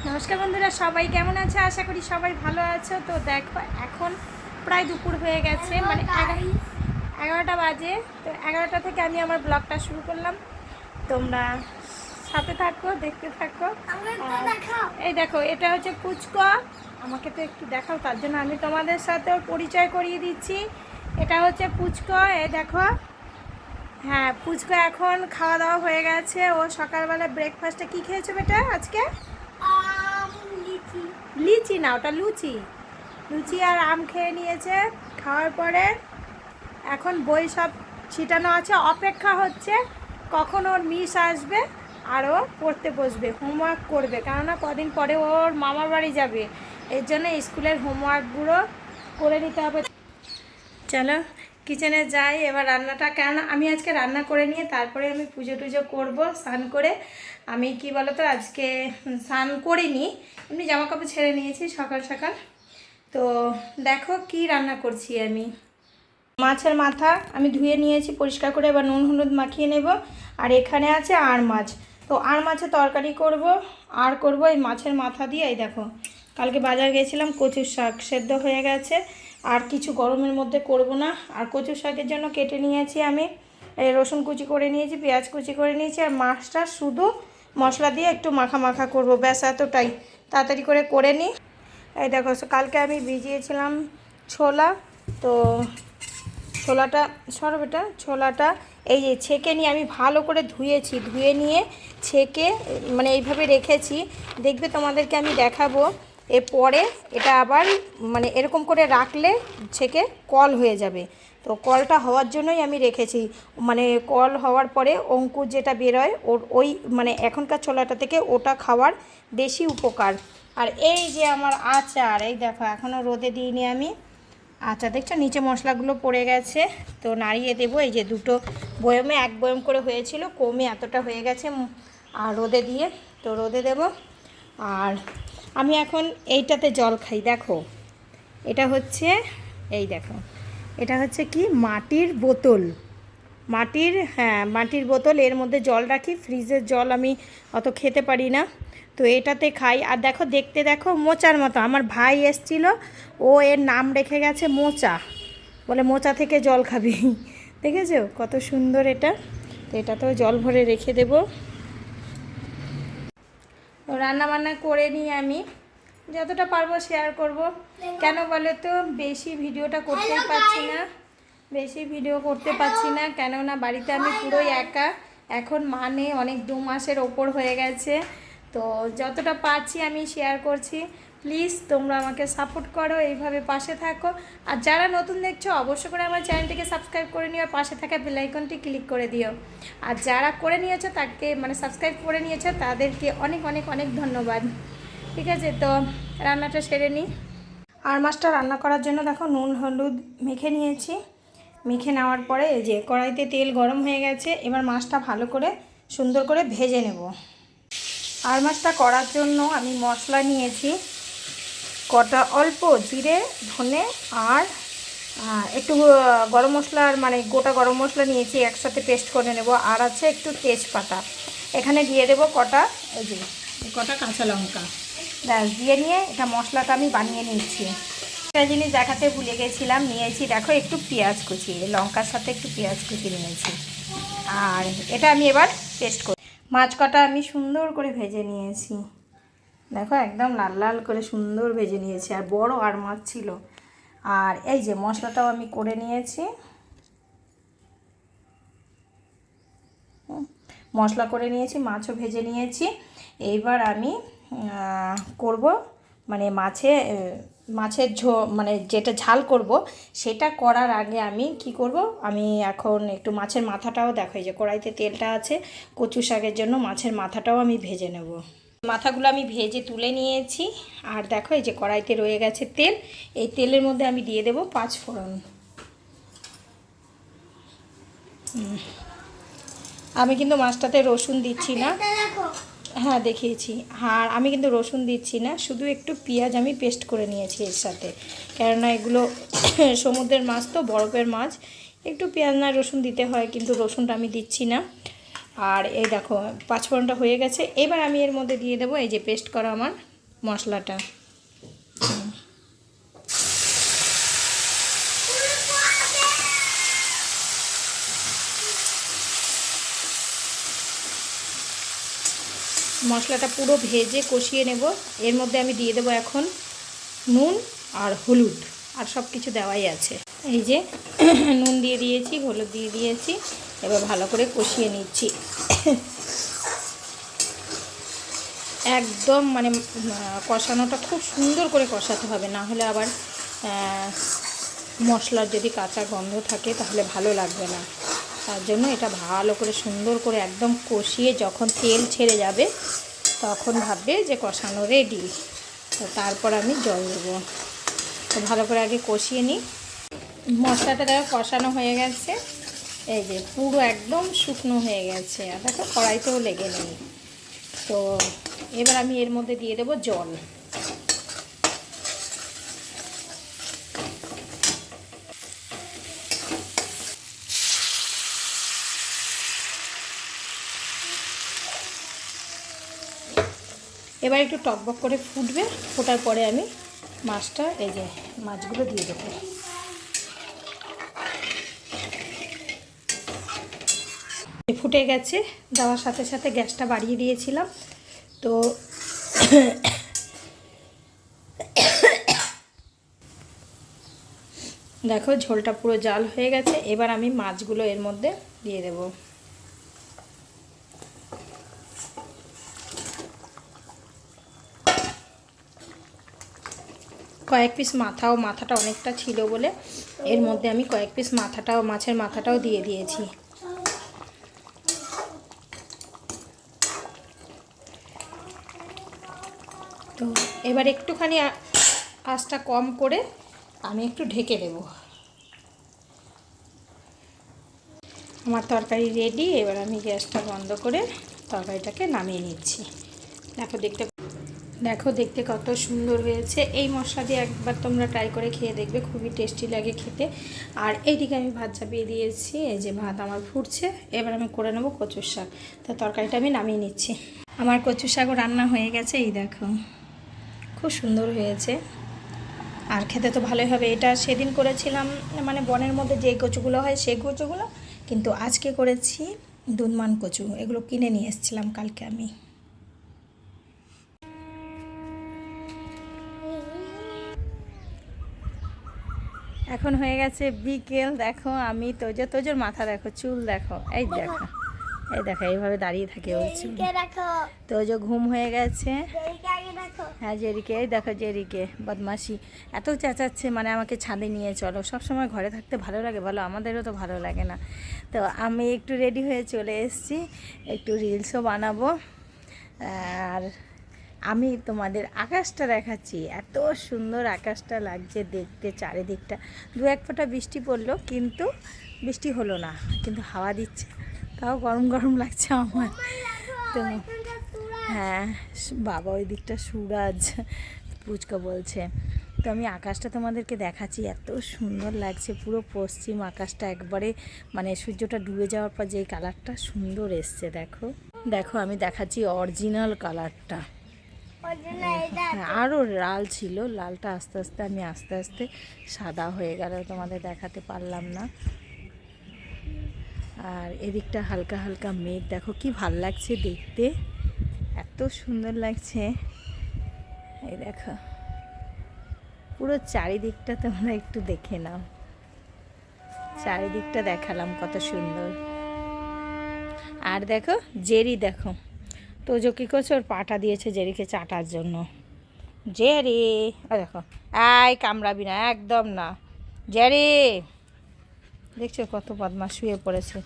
নমস্কার বন্ধুরা, সবাই কেমন আছে? আশা করি সবাই ভালো আছো। তো দেখো, এখন প্রায় দুপুর হয়ে গেছে, মানে 11টা বাজে। তো 11টা থেকে আমি আমার ব্লগটা শুরু করলাম। তোমরা সাথে থাকো, দেখতে থাকো। এই দেখো, এটা হচ্ছে পুচকা। আমাকে তো একটু দেখাও, তার জন্য আমি তোমাদের সাথে ওর পরিচয় করিয়ে দিচ্ছি। এটা হচ্ছে পুচকা, এই দেখো। হ্যাঁ, পুচকা এখন খাওয়া দাওয়া হয়ে গেছে। ও সকালবেলা ব্রেকফাস্টে কি খেয়েছো বেটা আজকে? লিচি না, ওটা লুচি। লুচি আর আম খেয়ে নিয়েছে। খাওয়ার পরে এখন বই সব ছিটানো আছে, অপেক্ষা হচ্ছে কখন ওর মিস আসবে আর ও পড়তে বসবে, হোমওয়ার্ক করবে। কেননা কদিন পরে ওর মামার বাড়ি যাবে, এর জন্য স্কুলের হোমওয়ার্কগুলো করে নিতে হবে। চলো কিচেনে যাই এবার। রান্নাটা, কেন আমি আজকে রান্না করে নিয়ে তারপরে আমি পুজো টুজো করবো স্নান করে। আমি কি বলো তো, আজকে স্নান করিনি, এমনি জামা কাপড় ছেড়ে নিয়েছি সকাল সকাল। তো দেখো কি রান্না করছি আমি। মাছের মাথা আমি ধুয়ে নিয়েছি পরিষ্কার করে, এবার নুন হলুদ মাখিয়ে নেব। আর এখানে আছে আর মাছ। তো আর মাছের তরকারি করব, আর করব এই মাছের মাথা দিয়ে। এই দেখো, কালকে বাজার গেছিলাম, কচুর শাক সেদ্ধ হয়ে গেছে। আর কিছু গরমের মধ্যে করব না। আর কচুর শাকের জন্য কেটে নিয়েছি আমি, রসুন কুচি করে নিয়েছি, পেঁয়াজ কুচি করে নিয়েছি। আর মাছটা শুধু মশলা দিয়ে একটু মাখা মাখা করব, ব্যাস এতটাই। তাড়াতাড়ি করে নিই। এই দেখো, কালকে আমি ভিজিয়েছিলাম ছোলা। তো ছোলাটা এই যে ছেঁকে নিয়ে আমি ভালো করে ধুয়েছি, ধুয়ে নিয়ে ছেঁকে মানে এইভাবে রেখেছি। দেখবে তোমাদেরকে আমি দেখাবো এরপরে। এটা আবার মানে এরকম করে রাখলে ছেঁকে কল হয়ে যাবে। তো কলটা হওয়ার জন্যই আমি রেখেছি। মানে কল হওয়ার পরে অঙ্কুর যেটা বেরোয় ওর ওই মানে এখনকার ছোলাটা থেকে ওটা খাওয়ার বেশি উপকার। আর এই যে আমার আচার, এই দেখো এখনও রোদে দিইনি আমি। আচ্ছা, দেখছো নিচে মশলাগুলো পড়ে গেছে, তো নাড়িয়ে দেবো। এই যে দুটো বয়মে এক বয়ম করে হয়েছিল, কমে এতটা হয়ে গেছে। আর রোদে দিয়ে, তো রোদে দেব। আর আমি এখন এইটাতে জল খাই। দেখো এটা হচ্ছে, এই দেখো এটা হচ্ছে কি, মাটির বোতল। হ্যাঁ মাটির বোতল, এর মধ্যে জল রাখি। ফ্রিজের জল আমি অত খেতে পারি না, তো এটাতে খাই। আর দেখো, দেখতে দেখো মোচার মতো। আমার ভাই এসছিল, ও এর নাম রেখে গেছে মোচা, বলে মোচা থেকে জল খাবি। দেখেছো কত সুন্দর এটা। তো এটাতেও জল ভরে রেখে দেব। তো রান্নাবান্না করে নিই আমি, যতটা পারবো শেয়ার করব। কেন বলে তো, বেশি ভিডিওটা করতেই পারছি না, কেননা বাড়িতে আমি পুরোই একা। এখন মানে অনেক 2 মাসের ওপর হয়ে গেছে। তো যতটা পারছি আমি শেয়ার করছি। প্লিজ তোমরা আমাকে সাপোর্ট করো, এইভাবে পাশে থাকো। আর যারা নতুন দেখছো অবশ্যই করে আমার চ্যানেলটিকে সাবস্ক্রাইব করে নিও, আর পাশে থাকা বেল আইকনটি ক্লিক করে দিও। আর যারা করে নিয়েছো তাকে মানে সাবস্ক্রাইব করে নিয়েছো তাদেরকে অনেক অনেক অনেক ধন্যবাদ। ঠিক আছে, তো রান্নাটা সেরে নিই। আর মাছটা রান্না করার জন্য দেখো নুন হলুদ মেখে নিয়েছি। মেখে নেওয়ার পরে এই যে কড়াইতে তেল গরম হয়ে গেছে, এবার মাছটা ভালো করে সুন্দর করে ভেজে নেব। আর মাছটা করার জন্য আমি মশলা নিয়েছি কটা, অল্প জিরে ধনে আর একটু গরম মশলার মানে গোটা গরম মশলা নিয়েছি, একসাথে পেস্ট করে নেব। আর আছে একটু তেজপাতা, এখানে দিয়ে দেব কটা, এই যে কটা কাঁচা লঙ্কা। ব্যাস দিয়ে নিয়ে এটা মশলাটা আমি বানিয়ে নিচ্ছি। একটা জিনিস দেখাতে ভুলে গেছিলাম, নিয়েছি দেখো একটু পেঁয়াজ কুচি, লঙ্কার সাথে একটু পেঁয়াজ কুচি নিয়েছি। আর এটা আমি এবার পেস্ট করি। মাছ কটা আমি সুন্দর করে ভেজে নিয়েছি, দেখো একদম লাল লাল করে সুন্দর ভেজে নিয়েছি। আর বড় আর মাছ ছিল। আর এই যে মশলাটাও আমি করে নিয়েছি, মশলা করে নিয়েছি, মাছও ভেজে নিয়েছি। এইবার আমি করব মানে মাছের মানে যেটা ঝাল করব, সেটা করার আগে আমি কি করব, আমি এখন একটু মাছের মাথাটাও দেখো, এই যে কড়াইতে তেলটা আছে, কচু শাকের জন্য মাছের মাথাটাও আমি ভেজে নেব। মাথাগুলো আমি ভেজে তুলে নিয়েছি। আর দেখো এই যে কড়াইতে রয়ে গেছে তেল, এই তেলের মধ্যে আমি দিয়ে দেব 5 ফোড়ন। আমি কিন্তু মাছটাতে রসুন দিচ্ছি না, হ্যাঁ দেখিয়েছি। আর আমি কিন্তু রসুন দিচ্ছি না, শুধু একটু পেঁয়াজ আমি পেস্ট করে নিয়েছি এর সাথে, কেননা এগুলো সমুদ্রের মাছ তো, বরফের মাছ, একটু পেঁয়াজ না রসুন দিতে হয়, কিন্তু রসুনটা আমি দিচ্ছি না। আর এই দেখো 5 ফোড়নটা হয়ে গেছে। এবার আমি এর মধ্যে দিয়ে দেবো এই যে পেস্ট করা আমার মশলাটা। মশলাটা পুরো ভেজে কষিয়ে নেব। এর মধ্যে আমি দিয়ে দেবো এখন নুন আর হলুদ, আর সব কিছু দেওয়াই আছে। এই যে নুন দিয়ে দিয়েছি, হলুদ দিয়ে দিয়েছি, এবার ভালো করে কষিয়ে নিচ্ছি। একদম মানে কষানোটা খুব সুন্দর করে কষাতে হবে, না হলে আবার মশলার যদি কাঁচা গন্ধ থাকে তাহলে ভালো লাগবে না। তার জন্য এটা ভালো করে সুন্দর করে একদম কষিয়ে যখন তেল ছেড়ে যাবে তখন ভাববে যে কষানো রেডি। তো তারপর আমি জল দেবো। তো ভালো করে আগে কষিয়ে নিই। মশলাটা দেখো কষানো হয়ে গেছে, এই যে পুরো একদম শুকনো হয়ে গেছে, আর দেখো কড়াইতেও লেগে নেই। তো এবার আমি এর মধ্যে দিয়ে দেবো জল। এবার একটু টকবক করে ফুটবে, ফোটার পরে আমি মাছটা, এই যে মাছগুলো দিয়ে দেবো। ফুটে গেছে, দেওয়ার সাথে সাথে গ্যাসটা বাড়িয়ে দিয়েছিলাম। তো দেখো ঝোলটা পুরো জাল হয়ে গেছে। এবার আমি মাছগুলো এর মধ্যে দিয়ে দেব। কয়েক পিস মাথাটা অনেকটা ছিল বলে এর মধ্যে আমি কয়েক পিস মাছের মাথাটাও দিয়ে দিয়েছি। তো এবার একটুখানি আঁচটা কম করে আমি একটু ঢেকে দেব। আমার তরকারি রেডি। এবার আমি গ্যাসটা বন্ধ করে তরকারিটাকে নামিয়ে নিচ্ছি। দেখো দেখতে কত সুন্দর হয়েছে। এই মশলা দিয়ে একবার তোমরা ট্রাই করে খেয়ে দেখবে, খুবই টেস্টি লাগে খেতে। আর এইদিকে আমি ভাত চাপিয়ে দিয়েছি, এই যে ভাত আমার ফুটছে। এবার আমি করে নেবো কচুর শাক। তো তরকারিটা আমি নামিয়ে নিচ্ছি। আমার কচুর শাকও রান্না হয়ে গেছে, এই দেখো খুব সুন্দর হয়েছে, আর খেতে তো ভালোই হবে। এটা সেদিন করেছিলাম মানে বনের মধ্যে যে কচুগুলো হয় সেই কচুগুলো, কিন্তু আজকে করেছি দুধমান কচু। এগুলো কিনে নিয়ে এসেছিলাম কালকে আমি। এখন হয়ে গেছে বিকেল। দেখো আমি তোজোর মাথা দেখো, চুল দেখো, এই দেখো এইভাবে দাঁড়িয়ে থাকে ওর চুল। তোজো ঘুম হয়ে গেছে। হ্যাঁ জেরিকে, এই দেখো জেরিকে বদমাশি এত চেঁচাচ্ছে, মানে আমাকে ছাদে নিয়ে চলো। সব সময় ঘরে থাকতে ভালো লাগে বলো? আমাদেরও তো ভালো লাগে না। তো আমি একটু রেডি হয়ে চলে এসেছি, একটু রিলসও বানাবো। আর আমি তোমাদের আকাশটা দেখাচ্ছি, এত সুন্দর আকাশটা লাগছে দেখতে। চারিদিকটা দু এক ফোঁটা বৃষ্টি পড়লো, কিন্তু বৃষ্টি হলো না, কিন্তু হাওয়া দিচ্ছে, তাও গরম গরম লাগছে আমার। তো হ্যাঁ বাবা ওই দিকটা সুরাজ পুচকা বলছে। তো আমি আকাশটা তোমাদেরকে দেখাচ্ছি, এত সুন্দর লাগছে। পুরো পশ্চিম আকাশটা একবারে মানে সূর্যটা ডুবে যাওয়ার পর যেই কালারটা সুন্দর এসছে দেখো। আমি দেখাচ্ছি অরিজিনাল কালারটা। আরও লাল ছিল, লালটা আস্তে আস্তে সাদা হয়ে গেল, তোমাদের দেখাতে পারলাম না। আর এদিকটা হালকা হালকা মেঘ, দেখো কি ভাল লাগছে দেখতে, এত সুন্দর লাগছে। এই দেখো পুরো চারিদিকটা তোমরা একটু দেখে নাও, চারিদিকটা দেখালাম কত সুন্দর। আর দেখো জেরি, দেখো তোজো কি করছে, ওর পাটা দিয়েছে জেরিকে চাটার জন্য। জেরি দেখো, কামড়াবি না একদম না জেরি, দেখছো কত বদমাশ শুয়ে পড়েছে।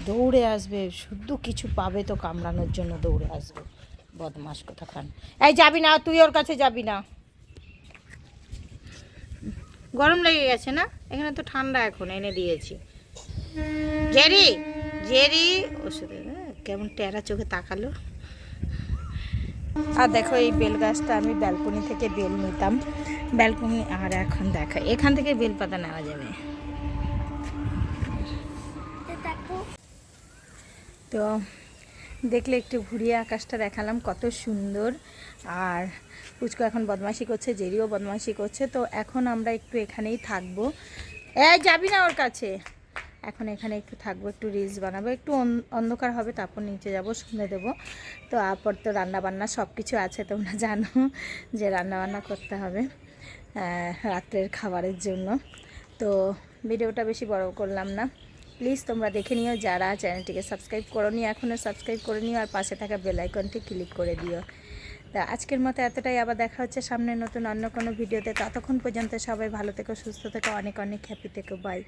দৌড়ে আসবে, শুধু কিছু পাবে তো কামড়ানোর জন্য দৌড়ে আসবে, বদমাশ কোথাকার। যাবি না তুই, ওর কাছে যাবি না। গরম লেগে গেছে না? এখানে তো ঠান্ডা এখন এনে দিয়েছি। জেরি ওষুধে কেমন টেরা চোখে তাকালো। আর দেখো এই বেল গাছটা আমি ব্যালকনি থেকে বেল নিতাম, ব্যালকনি। আর এখন দেখো এখান থেকে বেল পাতা নেওয়া যাবে। তো দেখলে একটু ঘুরিয়ে আকাশটা দেখালাম কত সুন্দর। আর পুচকু এখন বদমাশি করছে, জেরিও বদমাশি করছে। তো এখন আমরা একটু এখানেই থাকবো। যাবি না ওর কাছে। এখন এখানে একটু থাকবো, একটু রিলস বানাবো, একটু অন্ধকার হবে, তারপর নিচে যাব, সন্ধে দেবো। তো তারপর তো রান্নাবান্না সব কিছু আছে, তোমরা জানো যে রান্নাবান্না করতে হবে রাত্রের খাবারের জন্য। তো ভিডিওটা বেশি বড় করলাম না, প্লিজ তোমরা দেখে নিও। যারা চ্যানেলটিকে সাবস্ক্রাইব করোনি এখনও সাবস্ক্রাইব করে নিও, আর পাশে থাকা বেল আইকনটি ক্লিক করে দিও। তা আজকের মতো এতটাই, আবার দেখা হচ্ছে সামনে নতুন অন্য কোনো ভিডিওতে। ততক্ষণ পর্যন্ত সবাই ভালো থেকো, সুস্থ থেকো, অনেক অনেক হ্যাপি থেকো, বাই।